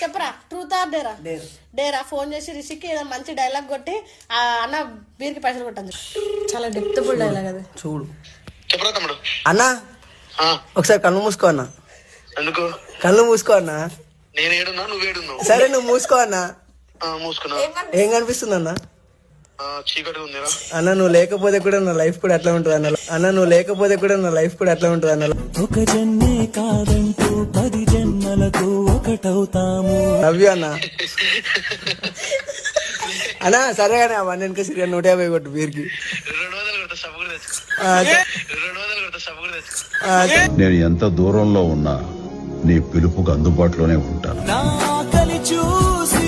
చెప్పరా truth or Dera? Dera. Phone చేసి రిషికి ఏదో మంచి డైలాగ్ కొట్టి అన్న బీర్కి పైసలు కొట్టండి. చాలా డెప్త్ఫుల్ డైలాగ్ అది. చూడు చెప్పరా తమ్ముడు. అన్నా ఒకసారి కళ్ళు మూసుకో అన్నా. ఎందుకు కళ్ళు మూసుకో అన్నా. నేను ఏడున్నా నువ్వు ఏడున్నావు. సరే నువ్వు మూసుకో అన్నా. మూసుకున్నా. ఏం కనిపిస్తుంది అన్నా? చీకటి ఉందిరా అన్న. నువ్వు లేకపోతే కూడా నా లైఫ్ కూడా అట్లా ఉంటుంది అన్న. అన్న నువ్వు లేకపోతే కూడా నా లైఫ్ కూడా అట్లా ఉంటుంది అన్న. ఒక జన్మే కాదంటూ 10 జన్మలకు ఒకటవుతాము. లవ్ యూ అన్న. అన్నా సరే కానీ అవన్నీ వెనక సిరిగా 150 కొట్టు బీర్కి. 200 కొడతా సబ్బు కూడా తెచ్చుకో. 200 కొడతా సబ్బు కూడా తెచ్చుకో. నేను ఎంత దూరంలో ఉన్నా నీ పిలుపుకు అందుబాటులోనే ఉంటాను. నా ఆకలి చూసి